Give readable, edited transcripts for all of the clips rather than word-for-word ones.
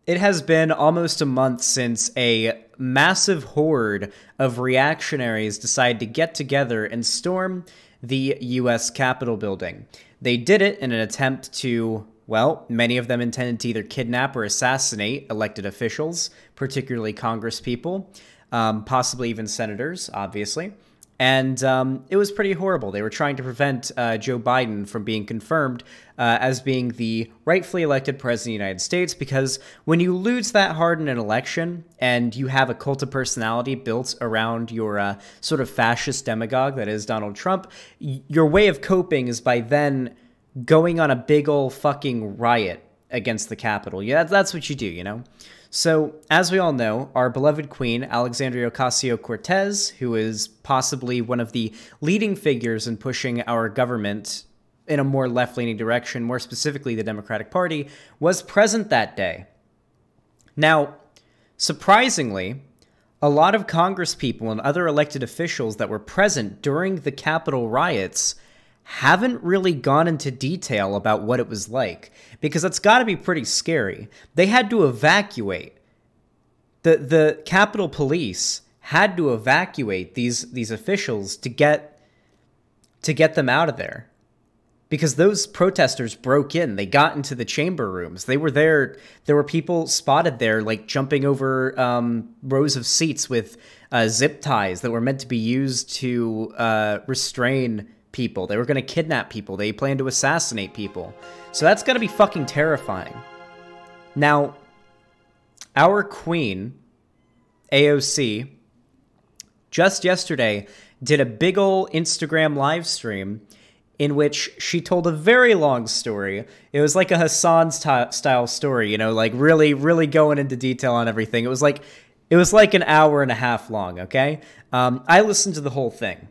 It has been almost a month since a massive horde of reactionaries decided to get together and storm the U.S. Capitol building. They did it in an attempt to, well, many of them intended to either kidnap or assassinate elected officials, particularly congresspeople, possibly even senators, obviously. And it was pretty horrible. They were trying to prevent Joe Biden from being confirmed as being the rightfully elected president of the United States, because when you lose that hard in an election and you have a cult of personality built around your sort of fascist demagogue that is Donald Trump, your way of coping is by then going on a big ol' fucking riot against the Capitol. Yeah, that's what you do, you know? So, as we all know, our beloved queen, Alexandria Ocasio-Cortez, who is possibly one of the leading figures in pushing our government in a more left-leaning direction, more specifically the Democratic Party, was present that day. Now, surprisingly, a lot of congresspeople and other elected officials that were present during the Capitol riots haven't really gone into detail about what it was like, because that's got to be pretty scary. They had to evacuate. The Capitol Police had to evacuate these officials to get them out of there, because those protesters broke in. They got into the chamber rooms. They were there. There were people spotted there, like jumping over rows of seats with zip ties that were meant to be used to restrain people. They were going to kidnap people. They planned to assassinate people. So that's going to be fucking terrifying. Now, our queen, AOC, just yesterday did a big ol' Instagram live stream in which she told a very long story. It was like a Hassan style story, you know, like really, really going into detail on everything. It was like an hour and a half long, okay? I listened to the whole thing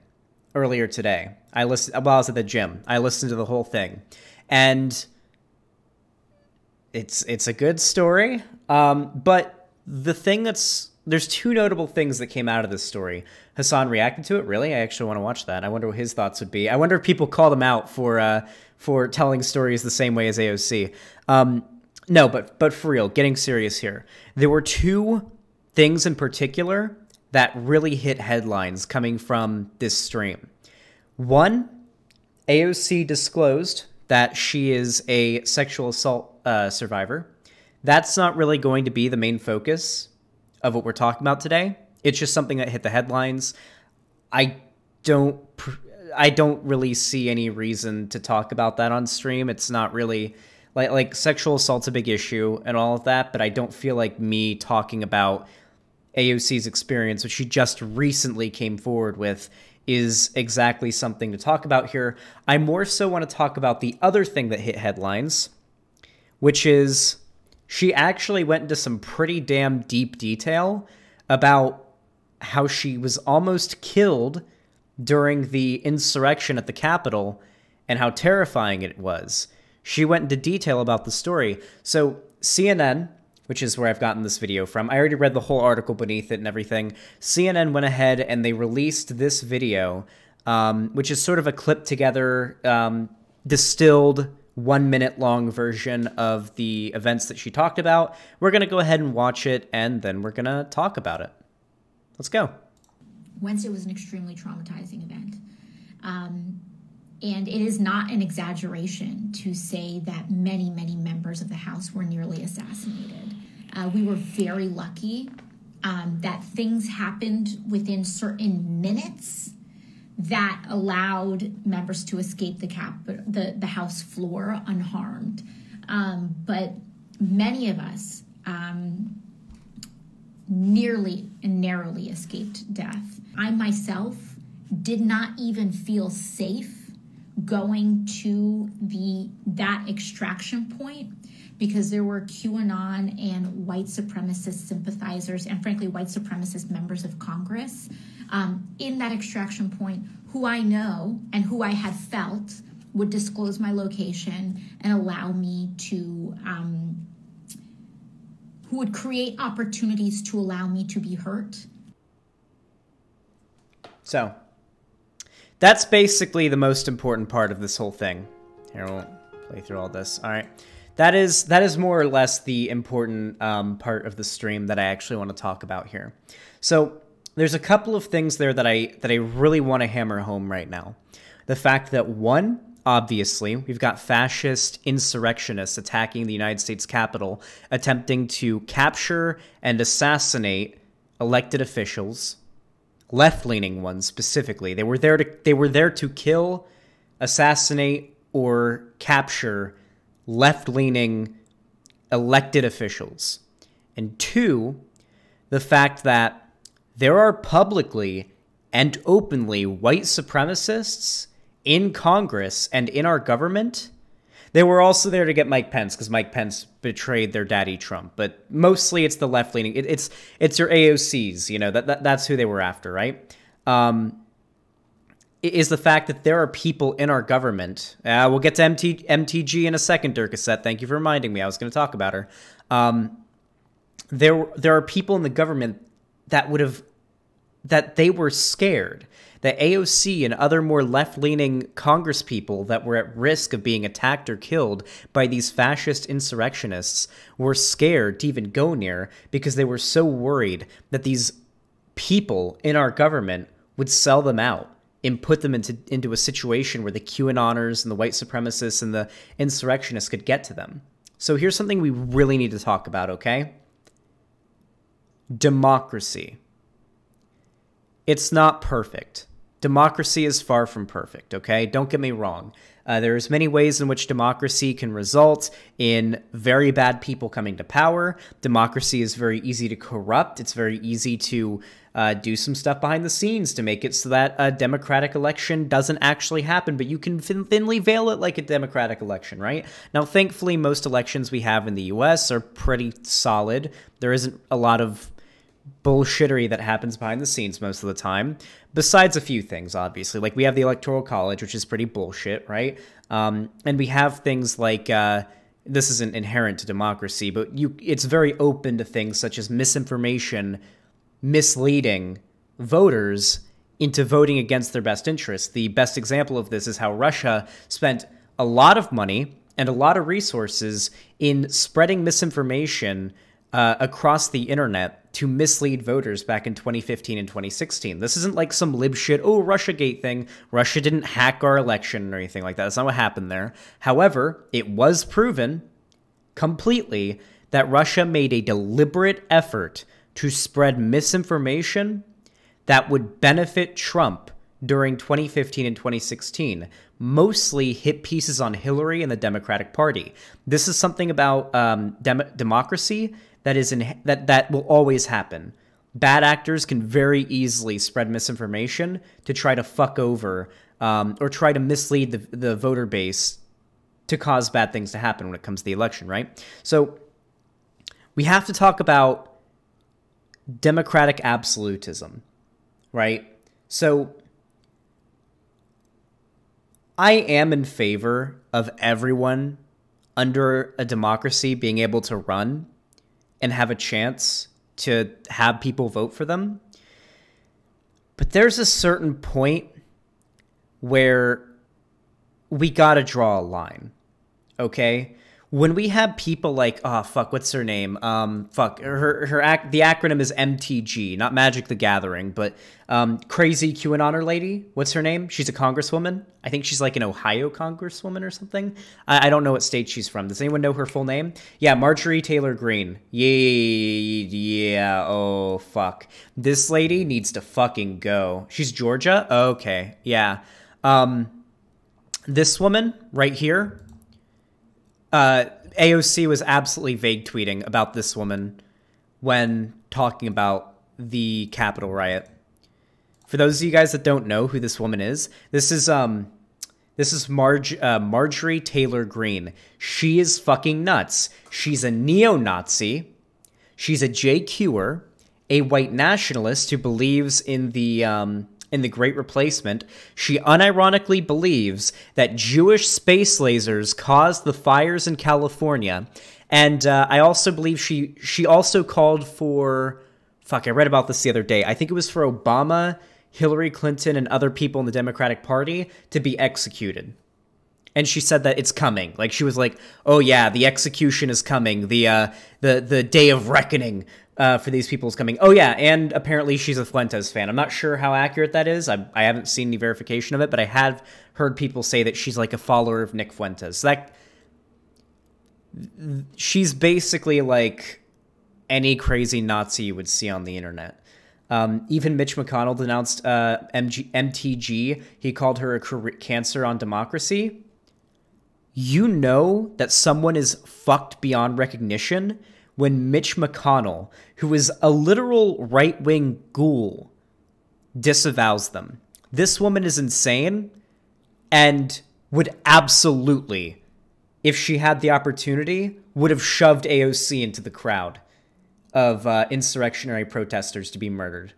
earlier today. While I was at the gym. I listened to the whole thing, and it's a good story. But the thing there's two notable things that came out of this story. Hassan reacted to it. Really, I actually want to watch that. I wonder what his thoughts would be. I wonder if people called him out for telling stories the same way as AOC. No, but for real, getting serious here. There were two things in particular that really hit headlines coming from this stream. One, AOC disclosed that she is a sexual assault survivor. That's not really going to be the main focus of what we're talking about today. It's just something that hit the headlines. I don't really see any reason to talk about that on stream. It's not really like sexual assault's a big issue and all of that, but I don't feel like me talking about AOC's experience, which she just recently came forward with, is exactly something to talk about here. I more so want to talk about the other thing that hit headlines, which is she actually went into some pretty damn deep detail about how she was almost killed during the insurrection at the Capitol and how terrifying it was. She went into detail about the story. So CNN, which is where I've gotten this video from. I already read the whole article beneath it and everything. CNN went ahead and they released this video, which is sort of a clipped together, distilled 1 minute long version of the events that she talked about. We're going to go ahead and watch it, and then we're going to talk about it. Let's go. Wednesday was an extremely traumatizing event. And it is not an exaggeration to say that many, many members of the House were nearly assassinated. We were very lucky that things happened within certain minutes that allowed members to escape the House floor unharmed. But many of us nearly and narrowly escaped death. I myself did not even feel safe going to that extraction point because there were QAnon and white supremacist sympathizers and frankly white supremacist members of Congress in that extraction point who I know and who I had felt would disclose my location and allow me to who would create opportunities to allow me to be hurt. So that's basically the most important part of this whole thing. Here, we'll play through all this. All right. that is more or less the important part of the stream that I actually want to talk about here. So there's a couple of things there that I really want to hammer home right now. The fact that, one, obviously, we've got fascist insurrectionists attacking the United States Capitol, attempting to capture and assassinate elected officials, left-leaning ones specifically. They were there to kill, assassinate, or capture left-leaning elected officials. And two, the fact that there are publicly and openly white supremacists in Congress and in our government. They were also there to get Mike Pence because Mike Pence betrayed their daddy Trump. But mostly it's the left-leaning. It's your AOCs, you know, that's who they were after, right? Is the fact that there are people in our government. We'll get to MTG in a second, Durkasette. Thank you for reminding me. I was going to talk about her. There are people in the government that they were scared. That AOC and other more left-leaning Congress people that were at risk of being attacked or killed by these fascist insurrectionists were scared to even go near because they were so worried that these people in our government would sell them out and put them into a situation where the QAnoners and the white supremacists and the insurrectionists could get to them. So here's something we really need to talk about, okay? Democracy. It's not perfect. Democracy is far from perfect, okay? Don't get me wrong. There's many ways in which democracy can result in very bad people coming to power. Democracy is very easy to corrupt. It's very easy to do some stuff behind the scenes to make it so that a democratic election doesn't actually happen, but you can thinly veil it like a democratic election, right? Now, thankfully, most elections we have in the US are pretty solid. There isn't a lot of bullshittery that happens behind the scenes most of the time, besides a few things, obviously. Like, we have the Electoral College, which is pretty bullshit, right? And we have things like, this isn't inherent to democracy, but it's very open to things such as misinformation, misleading voters into voting against their best interests. The best example of this is how Russia spent a lot of money and a lot of resources in spreading misinformation across the internet to mislead voters back in 2015 and 2016. This isn't like some lib shit, oh, Russiagate thing. Russia didn't hack our election or anything like that. That's not what happened there. However, it was proven completely that Russia made a deliberate effort to spread misinformation that would benefit Trump during 2015 and 2016, mostly hit pieces on Hillary and the Democratic Party. This is something about democracy that will always happen. Bad actors can very easily spread misinformation to try to fuck over or try to mislead the voter base to cause bad things to happen when it comes to the election, right? So we have to talk about democratic absolutism, right? So I am in favor of everyone under a democracy being able to run and have a chance to have people vote for them. But there's a certain point where we gotta draw a line, okay? When we have people like, oh, fuck, what's her name? The acronym is MTG, not Magic the Gathering, but crazy QAnoner lady. What's her name? She's a congresswoman. I think she's like an Ohio congresswoman or something. I don't know what state she's from. Does anyone know her full name? Yeah, Marjorie Taylor Greene. Yeah, oh, fuck. This lady needs to fucking go. She's Georgia? Okay, yeah. This woman right here, AOC was absolutely vague tweeting about this woman when talking about the Capitol riot. For those of you guys that don't know who this woman is, this is Marjorie Taylor Greene. She is fucking nuts. She's a neo-Nazi. She's a JQer, a white nationalist who believes in the Great Replacement. She unironically believes that Jewish space lasers caused the fires in California. And I also believe she also called for... Fuck, I read about this the other day. I think it was for Obama, Hillary Clinton, and other people in the Democratic Party to be executed. And she said that it's coming. Like, she was like, oh yeah, the execution is coming. The day of reckoning for these people is coming. Oh yeah, and apparently she's a Fuentes fan. I'm not sure how accurate that is. I haven't seen any verification of it, but I have heard people say that she's like a follower of Nick Fuentes. She's basically like any crazy Nazi you would see on the internet. Even Mitch McConnell denounced MTG. He called her a cancer on democracy. You know that someone is fucked beyond recognition when Mitch McConnell, who is a literal right-wing ghoul, disavows them. This woman is insane and would absolutely, if she had the opportunity, would have shoved AOC into the crowd of insurrectionary protesters to be murdered.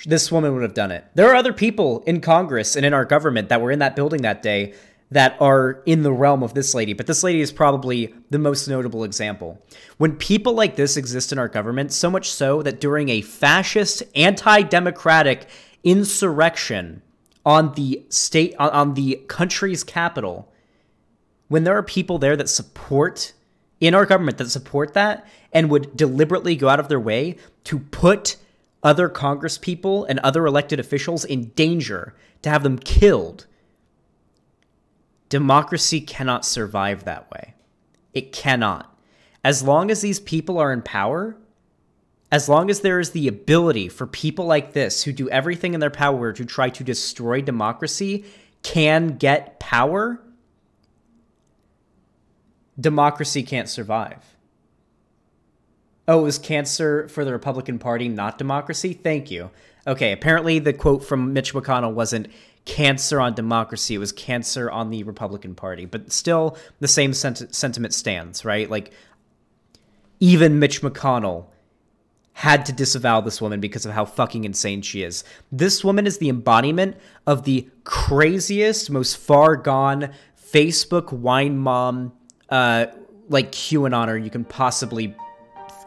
This woman would have done it. There are other people in Congress and in our government that were in that building that day that are in the realm of this lady, but this lady is probably the most notable example. When people like this exist in our government, so much so that during a fascist, anti-democratic insurrection on the state, on the country's capital, when there are people there that support, in our government, that support that and would deliberately go out of their way to put other Congress people and other elected officials in danger, to have them killed, democracy cannot survive that way. It cannot. As long as these people are in power, as long as there is the ability for people like this who do everything in their power to try to destroy democracy can get power, democracy can't survive. Oh, is cancer for the Republican Party not democracy? Thank you. Okay, apparently the quote from Mitch McConnell wasn't cancer on democracy, it was cancer on the Republican Party. But still, the same sentiment stands, right? Like, even Mitch McConnell had to disavow this woman because of how fucking insane she is. This woman is the embodiment of the craziest, most far-gone Facebook wine mom, like QAnoner you can possibly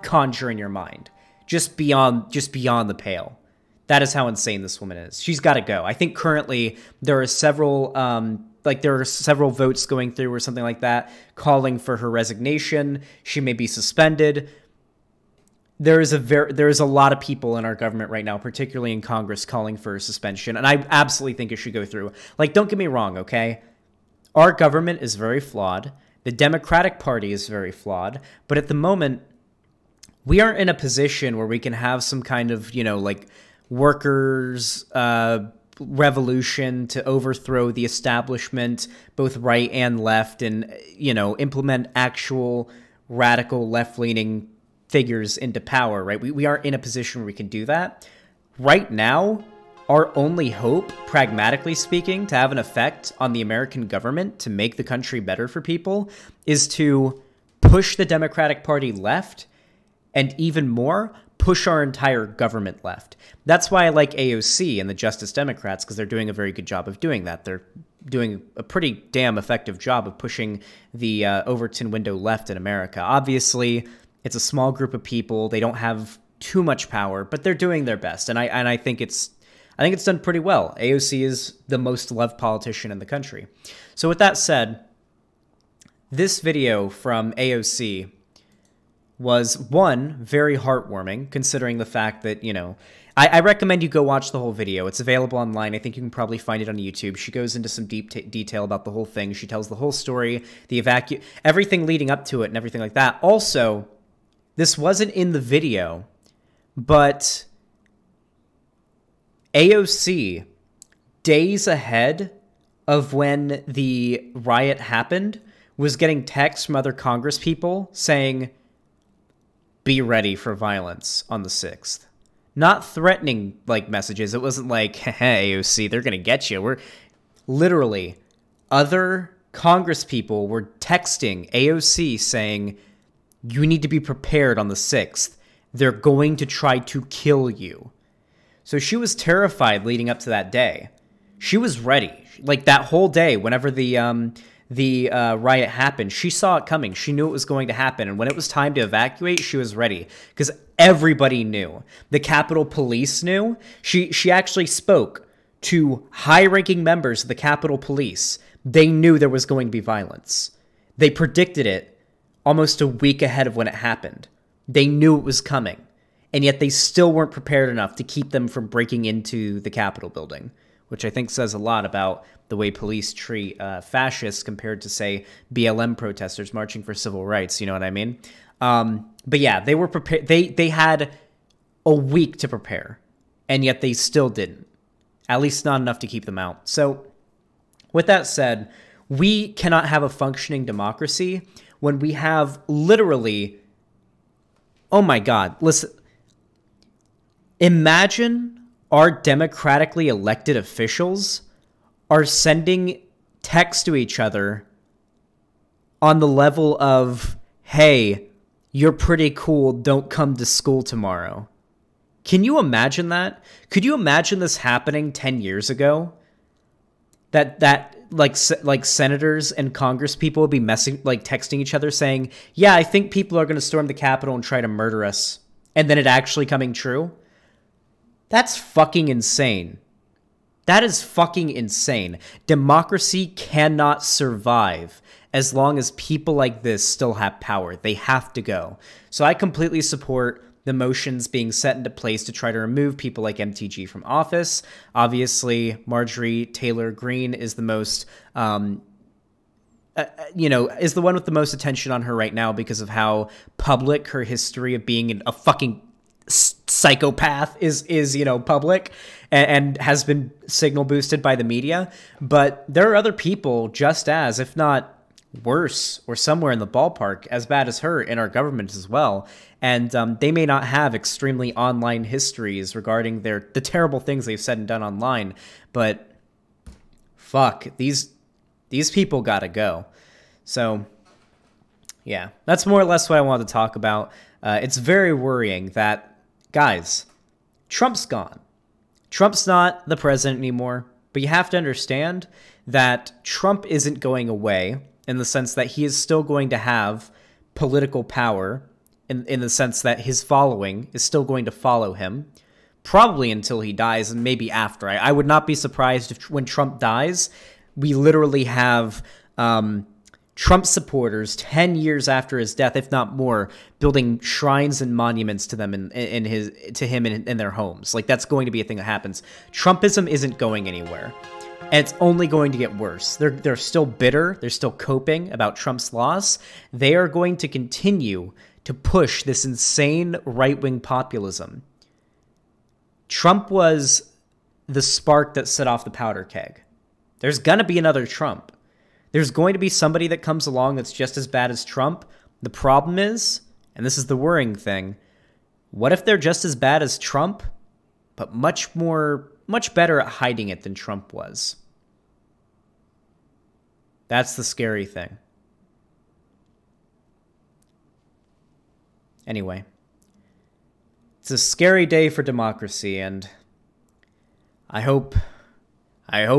conjure in your mind. Just beyond the pale. That is how insane this woman is. She's got to go. I think currently there are several votes going through or something like that calling for her resignation. She may be suspended. There is a lot of people in our government right now, particularly in Congress, calling for suspension, and I absolutely think it should go through. Like, don't get me wrong, okay? Our government is very flawed. The Democratic Party is very flawed, but at the moment, we aren't in a position where we can have some kind of, like, workers' revolution to overthrow the establishment, both right and left, and, implement actual radical left-leaning figures into power, right? We aren't in a position where we can do that. Right now, our only hope, pragmatically speaking, to have an effect on the American government to make the country better for people is to push the Democratic Party left, and even more, push our entire government left. That's why I like AOC and the Justice Democrats, because they're doing a very good job of doing that. They're doing a pretty damn effective job of pushing the Overton window left in America. Obviously, it's a small group of people. They don't have too much power, but they're doing their best, and I think it's done pretty well. AOC is the most loved politician in the country. So with that said, this video from AOC was, one, very heartwarming, considering the fact that, I recommend you go watch the whole video. It's available online. I think you can probably find it on YouTube. She goes into some deep detail about the whole thing. She tells the whole story, everything leading up to it and everything like that. Also, this wasn't in the video, but AOC, days ahead of when the riot happened, was getting texts from other Congress people saying, be ready for violence on the 6th. Not threatening, like, messages. It wasn't like, hey, AOC, they're going to get you. We're literally, other Congress people were texting AOC saying, you need to be prepared on the 6th. They're going to try to kill you. So she was terrified leading up to that day. She was ready. Like, that whole day, whenever the riot happened, she saw it coming. She knew it was going to happen. And when it was time to evacuate, she was ready. Because everybody knew. The Capitol Police knew. She actually spoke to high-ranking members of the Capitol Police They knew there was going to be violence. They predicted it almost a week ahead of when it happened. They knew it was coming. And yet they still weren't prepared enough to keep them from breaking into the Capitol building, which I think says a lot about the way police treat fascists compared to, say, BLM protesters marching for civil rights. You know what I mean? But yeah, they were prepared. They had a week to prepare, and yet they still didn't. At least not enough to keep them out. So with that said, we cannot have a functioning democracy when we have literally, oh my God, listen, imagine our democratically elected officials are sending texts to each other on the level of, hey, you're pretty cool, don't come to school tomorrow. Can you imagine that? Could you imagine this happening 10 years ago? That like senators and congresspeople would be texting each other saying, yeah, I think people are going to storm the Capitol and try to murder us. And then it actually coming true? That's fucking insane. That is fucking insane. Democracy cannot survive as long as people like this still have power. They have to go. So I completely support the motions being set into place to try to remove people like MTG from office. Obviously, Marjorie Taylor Greene is the most, is the one with the most attention on her right now because of how public her history of being a fucking psychopath is public and has been signal boosted by the media. But there are other people just as, if not worse or somewhere in the ballpark as bad as her in our government as well. And they may not have extremely online histories regarding the terrible things they've said and done online, but fuck, these people gotta go. So yeah, that's more or less what I wanted to talk about. It's very worrying that, guys, Trump's gone. Trump's not the president anymore, but you have to understand that Trump isn't going away in the sense that he is still going to have political power in the sense that his following is still going to follow him, probably until he dies and maybe after. I would not be surprised if when Trump dies, we literally have Trump supporters 10 years after his death, if not more, building shrines and monuments to them to him in their homes. Like, that's going to be a thing that happens. Trumpism isn't going anywhere. And it's only going to get worse. They're still bitter. They're still coping about Trump's loss. They are going to continue to push this insane right-wing populism. Trump was the spark that set off the powder keg. There's going to be another Trump. There's going to be somebody that comes along that's just as bad as Trump. The problem is, and this is the worrying thing, what if they're just as bad as Trump, but much better at hiding it than Trump was? That's the scary thing. Anyway, it's a scary day for democracy, and I hope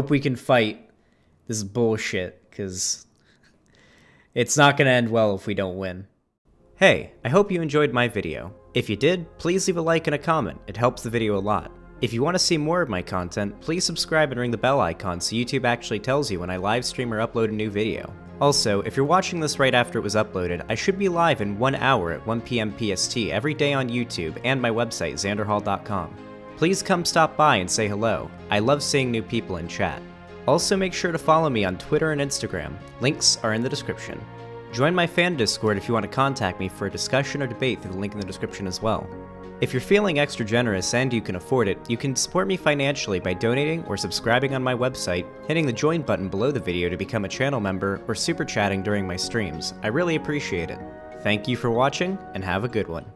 we can fight this bullshit, because it's not going to end well if we don't win. Hey, I hope you enjoyed my video. If you did, please leave a like and a comment. It helps the video a lot. If you want to see more of my content, please subscribe and ring the bell icon so YouTube actually tells you when I live stream or upload a new video. Also, if you're watching this right after it was uploaded, I should be live in 1 hour at 1 PM PST every day on YouTube and my website, xanderhall.com. Please come stop by and say hello. I love seeing new people in chat. Also, make sure to follow me on Twitter and Instagram. Links are in the description. Join my fan Discord if you want to contact me for a discussion or debate through the link in the description as well. If you're feeling extra generous and you can afford it, you can support me financially by donating or subscribing on my website, hitting the join button below the video to become a channel member, or super chatting during my streams. I really appreciate it. Thank you for watching, and have a good one.